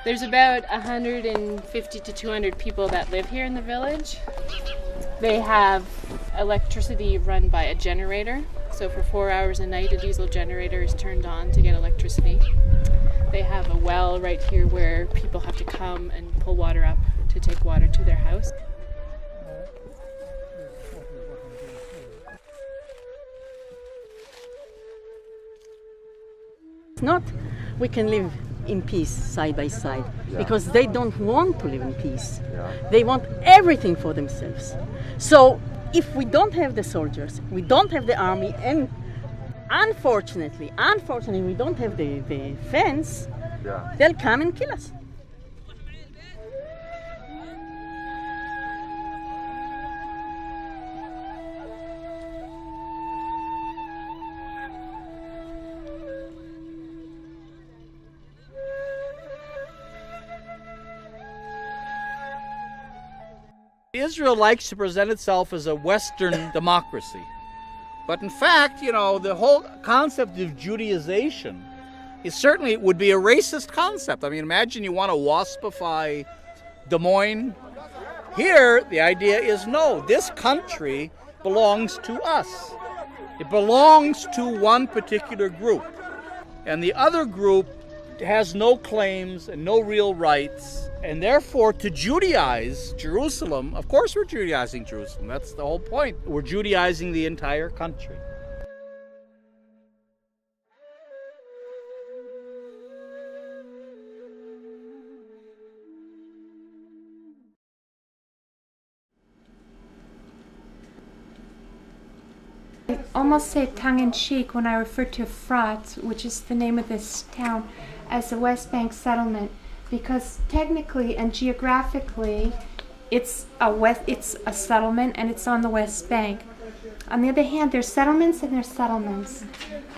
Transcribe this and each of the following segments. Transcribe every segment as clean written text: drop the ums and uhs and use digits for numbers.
There's about 150 to 200 people that live here in the village. They have electricity run by a generator. So for 4 hours a night, a diesel generator is turned on to get electricity. They have a well right here where people have to come and pull water up to take water to their house. It's not we can live in peace side by side, because they don't want to live in peace. They want everything for themselves. So if we don't have the soldiers, we don't have the army, and unfortunately we don't have the fence, they'll come and kill us. Israel likes to present itself as a Western democracy. But in fact, the whole concept of Judaization would be a racist concept. I mean, imagine you want to waspify Des Moines. Here, the idea is no, this country belongs to us. It belongs to one particular group. And the other group has no claims and no real rights. And therefore, to Judaize Jerusalem, of course we're Judaizing Jerusalem. That's the whole point. We're Judaizing the entire country. I almost say tongue-in-cheek when I refer to Efrat, which is the name of this town, as a West Bank settlement, because technically and geographically it's a settlement and it's on the West Bank. On the other hand, there's settlements and there's settlements.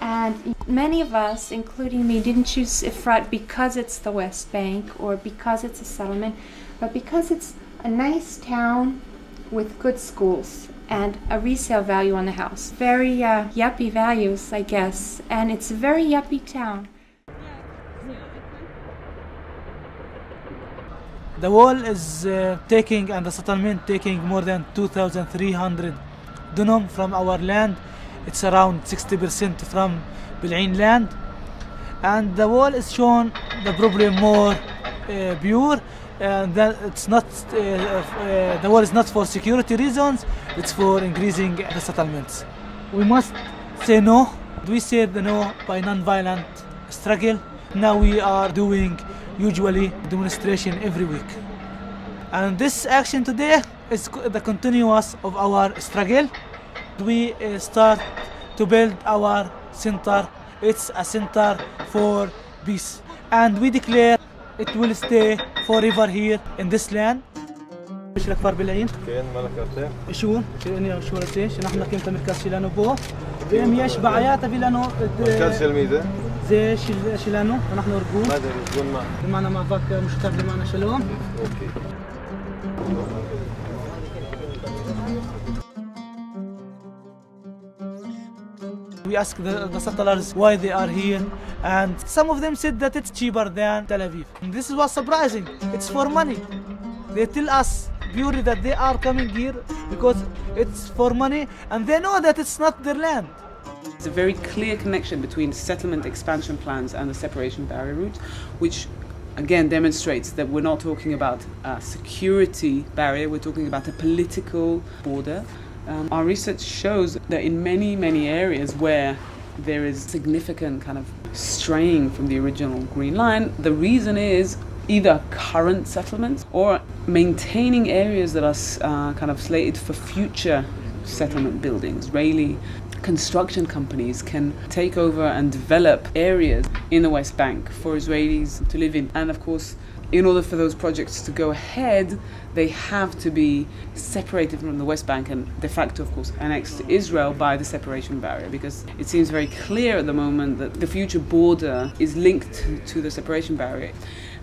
And many of us, including me, didn't choose Efrat because it's the West Bank or because it's a settlement, but because it's a nice town with good schools and a resale value on the house. Very yuppie values, I guess, and it's a very yuppie town. The wall is taking, and the settlement taking, more than 2,300 dunum from our land. It's around 60% from Bil'in land. And the wall is shown the problem more pure. That it's not, the wall is not for security reasons, it's for increasing the settlements. We must say no. We said the no by non-violent struggle. Now we are doing usually demonstration every week. And this action today is the continuous of our struggle. We start to build our center. It's a center for peace. And we declare it will stay forever here in this land. مش الكفار بالعين كان مالك ارتاح شون اني شو رتين نحن كنت مركز شيلانو بو بيم يشبع ياتا بيلانو مركز الميزه زي شيلانو نحن رجون ماذا رجون معنا مع فاك مشترك معنا شلوم اوكي. We asked the settlers why they are here, and some of them said that it's cheaper than Tel Aviv. And this was surprising. It's for money. They tell us purely that they are coming here because it's for money, and they know that it's not their land. There's a very clear connection between settlement expansion plans and the separation barrier route, which again demonstrates that we're not talking about a security barrier, we're talking about a political border. Our research shows that in many areas where there is significant kind of straying from the original Green Line, the reason is either current settlements or maintaining areas that are kind of slated for future settlement building. Israeli construction companies can take over and develop areas in the West Bank for Israelis to live in. And of course, in order for those projects to go ahead, they have to be separated from the West Bank and de facto, of course, annexed to Israel by the separation barrier, because it seems very clear at the moment that the future border is linked to the separation barrier.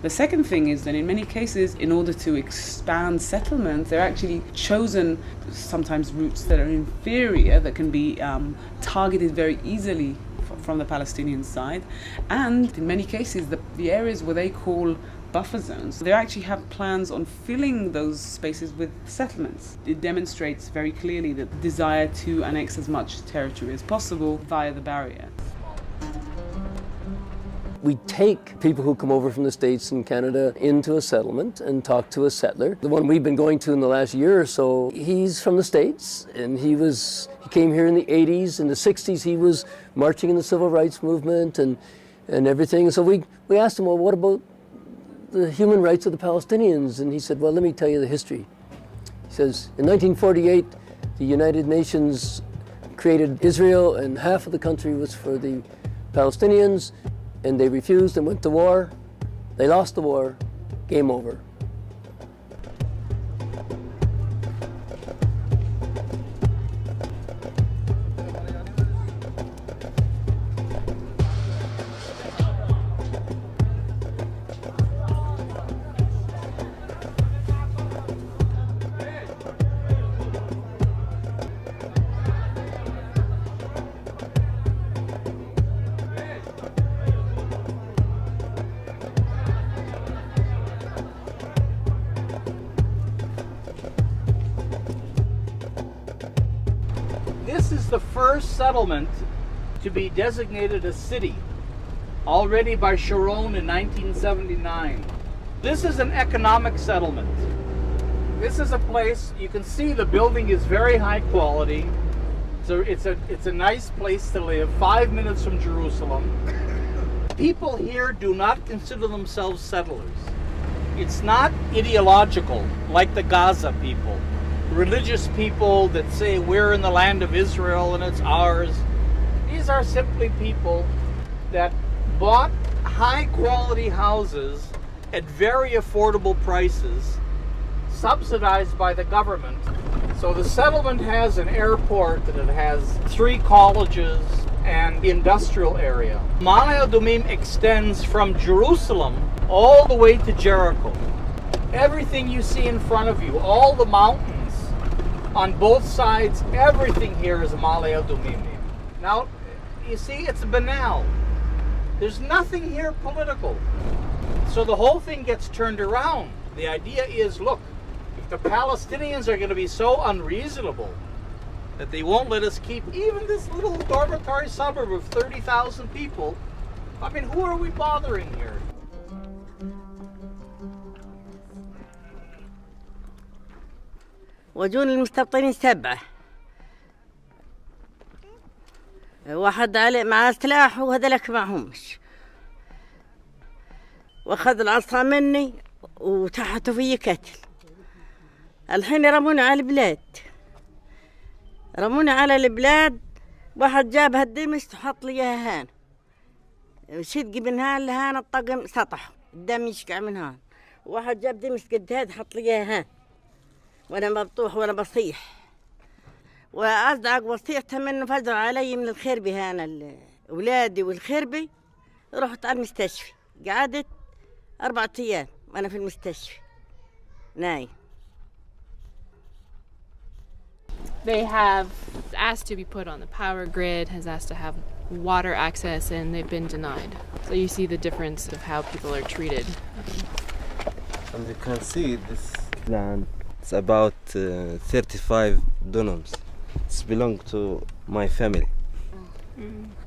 The second thing is that in many cases, in order to expand settlements, they're actually chosen sometimes routes that are inferior, that can be targeted very easily from the Palestinian side. And in many cases, the areas where they call buffer zones, they actually have plans on filling those spaces with settlements. It demonstrates very clearly the desire to annex as much territory as possible via the barrier. We take people who come over from the States and Canada into a settlement and talk to a settler. The one we've been going to in the last year or so, he's from the States, and he came here in the 80s. In the 60s, he was marching in the civil rights movement and everything. So we asked him, well, what about the human rights of the Palestinians? And he said, well, let me tell you the history. He says, in 1948, the United Nations created Israel, and half of the country was for the Palestinians, and they refused and went to war. They lost the war. Game over. This is the first settlement to be designated a city, already by Sharon in 1979. This is an economic settlement. This is a place, you can see the building is very high quality. So it's a nice place to live, 5 minutes from Jerusalem. People here do not consider themselves settlers. It's not ideological like the Gaza people. Religious people that say we're in the land of Israel and it's ours. These are simply people that bought high quality houses at very affordable prices, subsidized by the government. So the settlement has an airport, and it has 3 colleges and the industrial area. Ma'ale Adumim extends from Jerusalem all the way to Jericho. Everything you see in front of you, all the mountains on both sides, everything here is Ma'ale Adumim. Now, you see, it's banal. There's nothing here political. So the whole thing gets turned around. The idea is, look, if the Palestinians are going to be so unreasonable that they won't let us keep even this little dormitory suburb of 30,000 people, I mean, who are we bothering here? وجون المستبطنين 7 واحد عليه معاه سلاح وهذلك معهمش واخذ العصا مني وتحته في قتل. الحين رموني على البلاد، رموني على البلاد. واحد جاب هالدمس وحط لي اياها هان، شدقي من هان لهان الطقم سطح الدم يشقع من هان. واحد جاب دمس قد هذا حط لي اياها هان وانا مبطوح وانا بصيح، وازعق وصيحته منه فزعوا علي من الخربي. هان اولادي والخربي رحت على المستشفى، قعدت 4 أيام وانا في المستشفى نايم. They have asked to be put on the power grid, has asked to have water access, and they've been denied. So you see the difference of how people are treated. And you can see this land. It's about 35 dunams. It's belong to my family,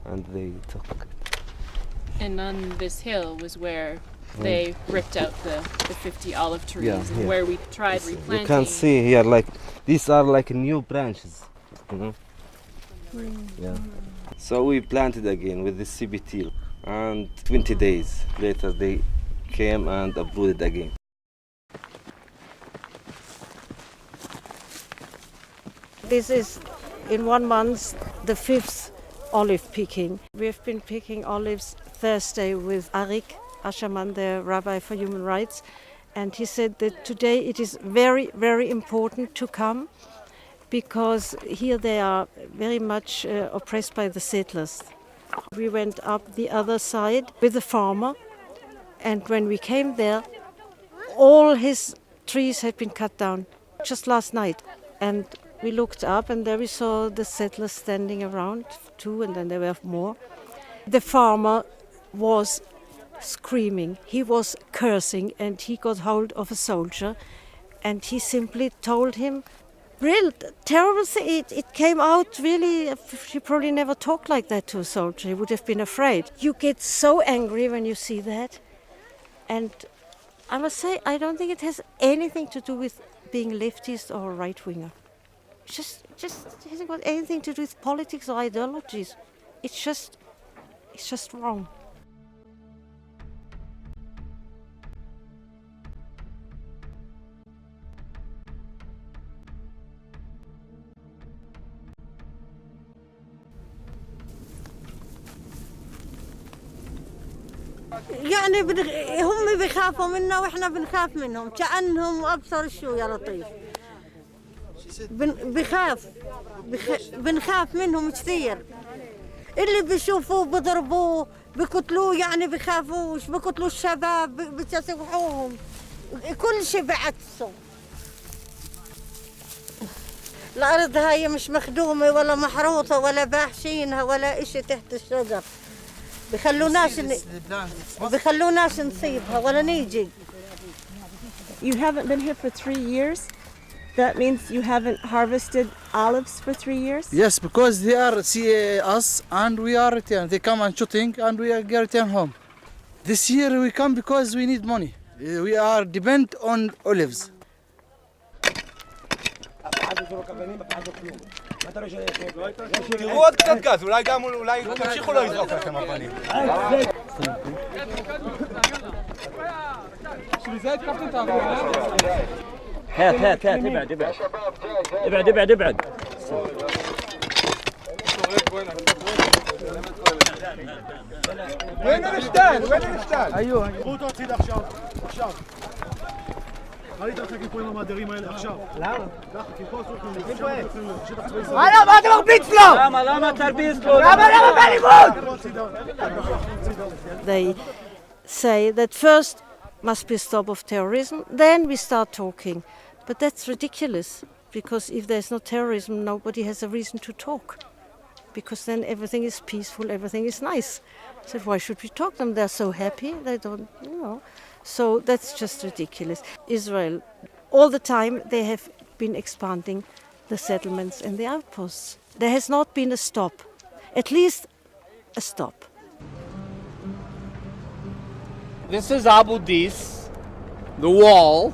and they took it. And on this hill was where they ripped out the 50 olive trees, and yeah. where we tried replanting. You can see here, like these are like new branches, you know. Yeah. So we planted again with the CBT, and 20 days later they came and uprooted again. This is, in 1 month, the 5th olive picking. We've been picking olives Thursday with Arik Asherman, the rabbi for human rights, and he said that today it is very, very important to come because here they are very much oppressed by the settlers. We went up the other side with the farmer, and when we came there, all his trees had been cut down just last night. And we looked up and there we saw the settlers standing around, 2, and then there were more. The farmer was screaming, he was cursing, and he got hold of a soldier, and he simply told him, real terrible thing. It came out really, he probably never talked like that to a soldier. He would have been afraid. You get so angry when you see that. And I must say, I don't think it has anything to do with being leftist or right-winger. It hasn't got anything to do with politics or ideologies. It's just wrong. يعني هم بيخافوا منا واحنا بنخاف منهم كأنهم أبصر شو يا لطيف بنخاف منهم كثير اللي بيشوفوه بضربوه بقتلوه يعني بيخافوش بقتلوا الشباب بيسوحوهم كل شيء بعكسه الأرض هاي مش مخدومة ولا محروطة ولا باحشينها ولا إشي تحت الشجر بخلوناش نصيبها ولا نيجي. You haven't been here for 3 years? That means you haven't harvested olives for 3 years? Yes, because they are see us and we are return. They come and shooting and we are return home. This year we come because we need money. We are depend on olives. هات ابعد وين الاشتال؟ ايوه They say that first must be a stop of terrorism, then we start talking. But that's ridiculous, because if there's no terrorism, nobody has a reason to talk. Because then everything is peaceful, everything is nice. So why should we talk to them? They're so happy, they don't, So that's just ridiculous. Israel, all the time, they have been expanding the settlements and the outposts. There has not been a stop, at least a stop. This is Abu Dis, the wall.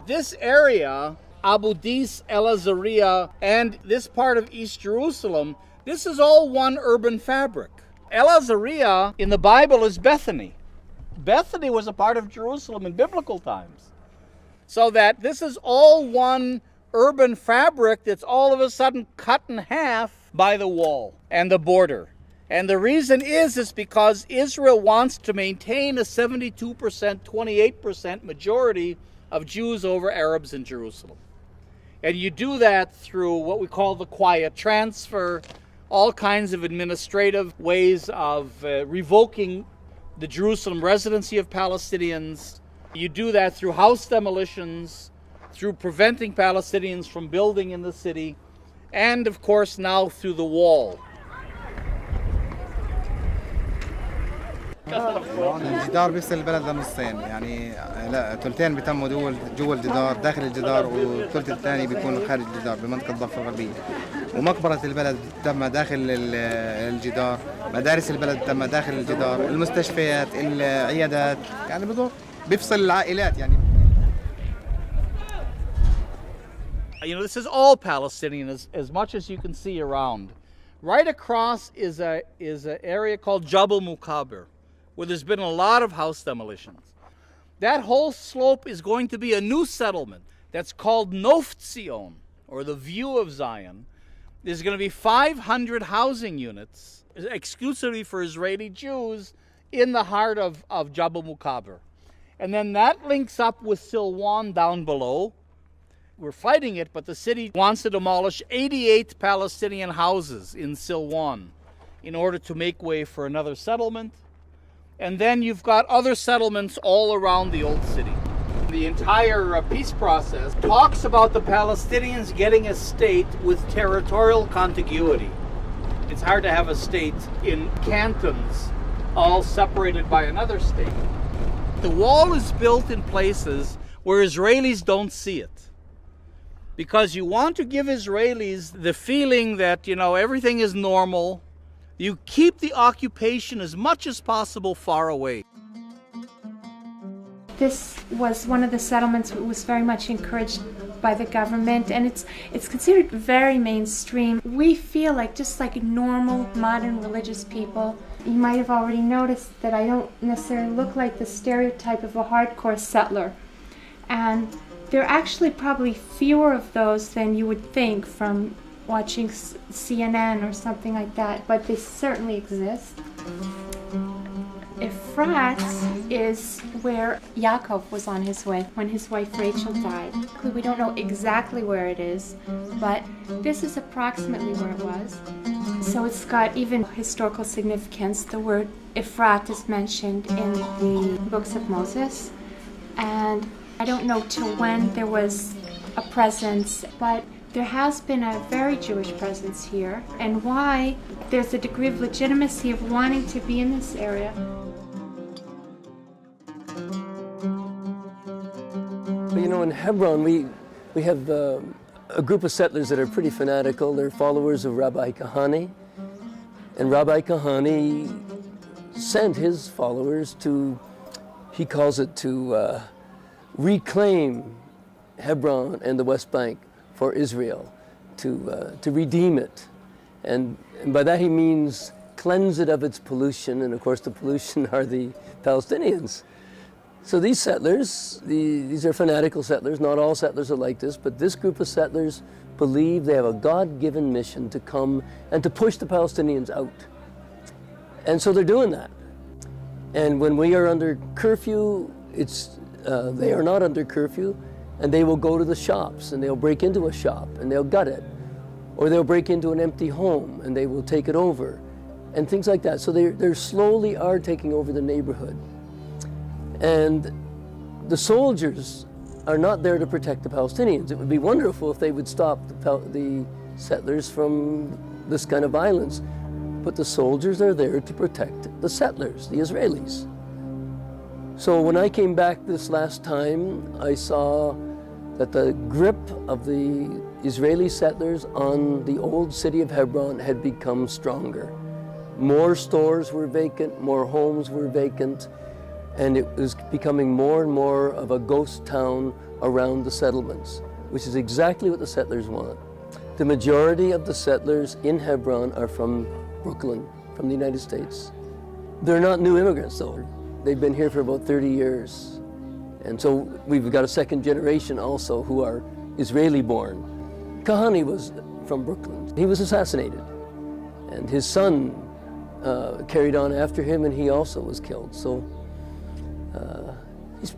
This area, Abu Dis, El Azariah, and this part of East Jerusalem, this is all one urban fabric. El Azariah in the Bible is Bethany. Bethany was a part of Jerusalem in biblical times. So that this is all one urban fabric that's all of a sudden cut in half by the wall and the border. And the reason is because Israel wants to maintain a 72%, 28% majority of Jews over Arabs in Jerusalem. And you do that through what we call the quiet transfer, all kinds of administrative ways of revoking the Jerusalem residency of Palestinians. You do that through house demolitions, through preventing Palestinians from building in the city, and of course now through the wall. الجدار بيفصل البلد لنصين يعني لا ثلثين بيتموا جوا الجدار داخل الجدار والثلث الثاني بيكون خارج الجدار بمنطقة الضفة الغربية ومقبرة البلد تم داخل الجدار مدارس البلد تم داخل الجدار المستشفيات العيادات يعني بيفصل العائلات يعني. This is all Palestinian as much as you can see around. Right across is an area called Jabal Mukabir, where there's been a lot of house demolitions. That whole slope is going to be a new settlement that's called Nof Tzion, or the View of Zion. There's going to be 500 housing units exclusively for Israeli Jews in the heart of Jabal Mukabir. And then that links up with Silwan down below. We're fighting it, but the city wants to demolish 88 Palestinian houses in Silwan in order to make way for another settlement. And then you've got other settlements all around the old city. The entire peace process talks about the Palestinians getting a state with territorial contiguity. It's hard to have a state in cantons all separated by another state. The wall is built in places where Israelis don't see it, because you want to give Israelis the feeling that, everything is normal. You keep the occupation as much as possible far away. This was one of the settlements that was very much encouraged by the government, and it's considered very mainstream. We feel just like normal, modern religious people. You might have already noticed that I don't necessarily look like the stereotype of a hardcore settler. And there are actually probably fewer of those than you would think from watching CNN or something like that, but they certainly exist. Efrat is where Yaakov was on his way when his wife Rachel died. We don't know exactly where it is, but this is approximately where it was. So it's got even historical significance. The word Efrat is mentioned in the books of Moses, and I don't know till when there was a presence, but there has been a very Jewish presence here, and why there's a degree of legitimacy of wanting to be in this area. In Hebron, we have a group of settlers that are pretty fanatical. They're followers of Rabbi Kahane. And Rabbi Kahane sent his followers to, he calls it, to reclaim Hebron and the West Bank for Israel, to redeem it. And by that he means cleanse it of its pollution. And of course the pollution are the Palestinians. So these settlers, these are fanatical settlers. Not all settlers are like this, but this group of settlers believe they have a God-given mission to come and to push the Palestinians out. And so they're doing that. And when we are under curfew, they are not under curfew, and they will go to the shops, and they'll break into a shop, and they'll gut it. Or they'll break into an empty home, and they will take it over, and things like that. So they slowly are taking over the neighborhood. And the soldiers are not there to protect the Palestinians. It would be wonderful if they would stop the settlers from this kind of violence. But the soldiers are there to protect the settlers, the Israelis. So when I came back this last time, I saw that the grip of the Israeli settlers on the old city of Hebron had become stronger. More stores were vacant, more homes were vacant, and it was becoming more and more of a ghost town around the settlements, which is exactly what the settlers want. The majority of the settlers in Hebron are from Brooklyn, from the United States. They're not new immigrants though. They've been here for about 30 years. And so we've got a second generation also who are Israeli born. Kahane was from Brooklyn. He was assassinated, and his son carried on after him, and he also was killed. So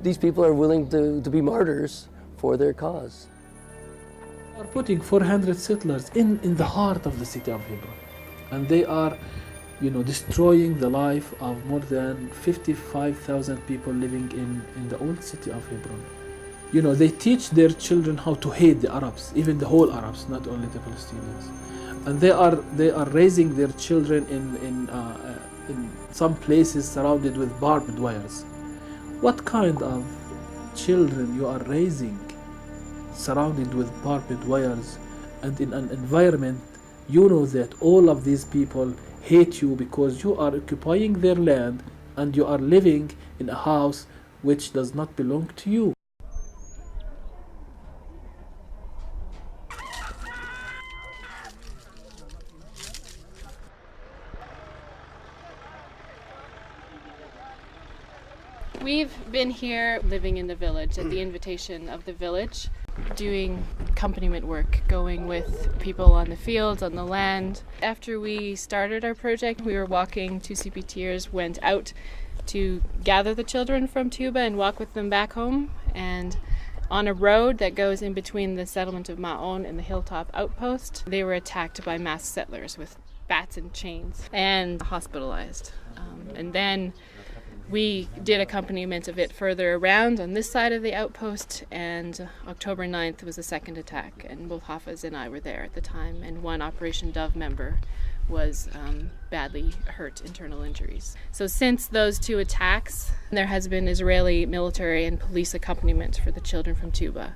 these people are willing to be martyrs for their cause. We are putting 400 settlers in the heart of the city of Hebron, and they are, destroying the life of more than 55,000 people living in the old city of Hebron. They teach their children how to hate the Arabs, even the whole Arabs, not only the Palestinians, and they are raising their children in some places surrounded with barbed wires. What kind of children you are raising surrounded with barbed wires and in an environment that all of these people hate you because you are occupying their land and you are living in a house which does not belong to you? We've been here living in the village at the invitation of the village, doing accompaniment work, going with people on the fields, on the land. After we started our project, we were walking, two CPTers went out to gather the children from Tuba and walk with them back home. And on a road that goes in between the settlement of Ma'on and the hilltop outpost, they were attacked by masked settlers with bats and chains and hospitalized. And then we did accompaniment of it further around on this side of the outpost, and October 9th was the second attack, and both Hafez and I were there at the time, and one Operation Dove member was badly hurt, internal injuries. So since those two attacks, there has been Israeli military and police accompaniment for the children from Tuba.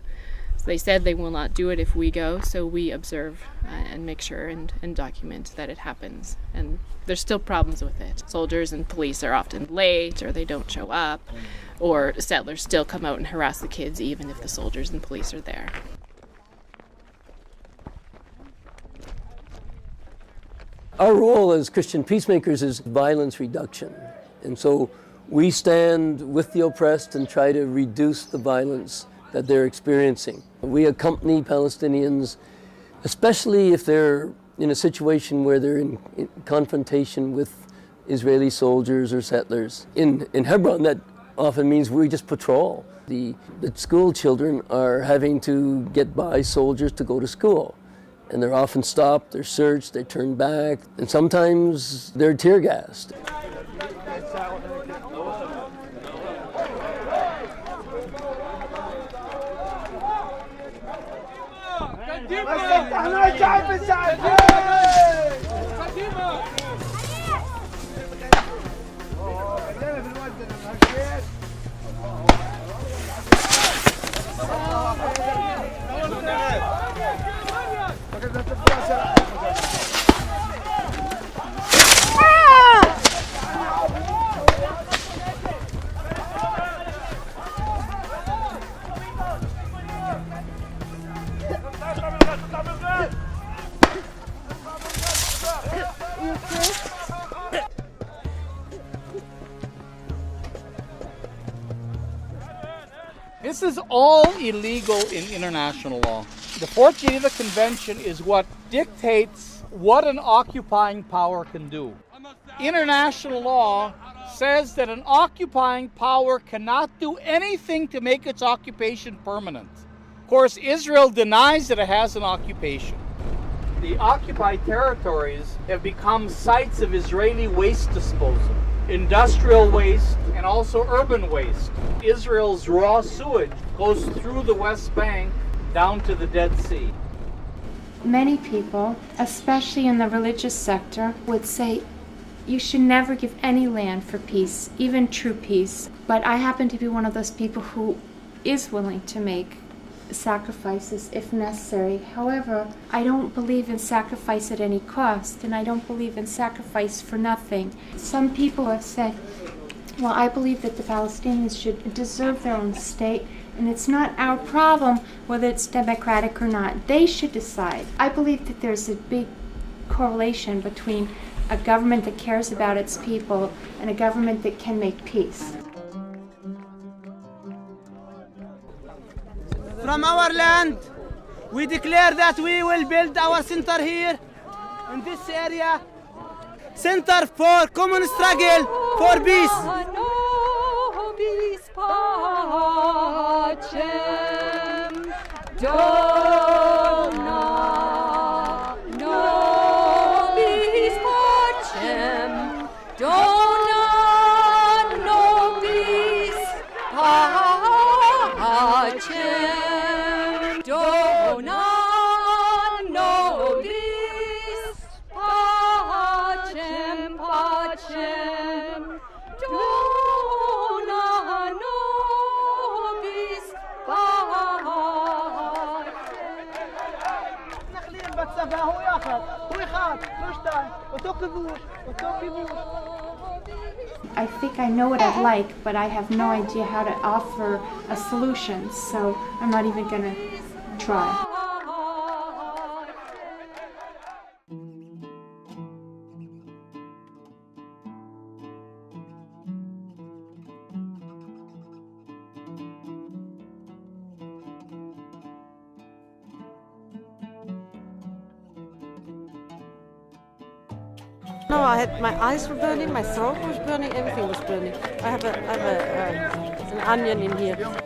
So they said they will not do it if we go, so we observe and make sure and document that it happens. And there's still problems with it. Soldiers and police are often late, or they don't show up, or settlers still come out and harass the kids even if the soldiers and police are there. Our role as Christian peacemakers is violence reduction. And so we stand with the oppressed and try to reduce the violence that they're experiencing. We accompany Palestinians, especially if they're in a situation where they're in confrontation with Israeli soldiers or settlers. In Hebron, that often means we just patrol. The school children are having to get by soldiers to go to school. And they're often stopped, they're searched, they're turned back, and sometimes they're tear gassed. This is all illegal in international law. The Fourth Geneva Convention is what dictates what an occupying power can do. International law says that an occupying power cannot do anything to make its occupation permanent. Of course, Israel denies that it has an occupation. The occupied territories have become sites of Israeli waste disposal, industrial waste, and also urban waste. Israel's raw sewage goes through the West Bank down to the Dead Sea. Many people, especially in the religious sector, would say you should never give any land for peace, even true peace. But I happen to be one of those people who is willing to make sacrifices if necessary. However, I don't believe in sacrifice at any cost, and I don't believe in sacrifice for nothing. Some people have said, well, I believe that the Palestinians should deserve their own state, and it's not our problem whether it's democratic or not. They should decide. I believe that there's a big correlation between a government that cares about its people and a government that can make peace. From our land, we declare that we will build our center here in this area. Center for common struggle for peace. I think I know what I'd like, but I have no idea how to offer a solution, so I'm not even going to try. No, my eyes were burning, my throat was burning, everything was burning. I have an onion in here.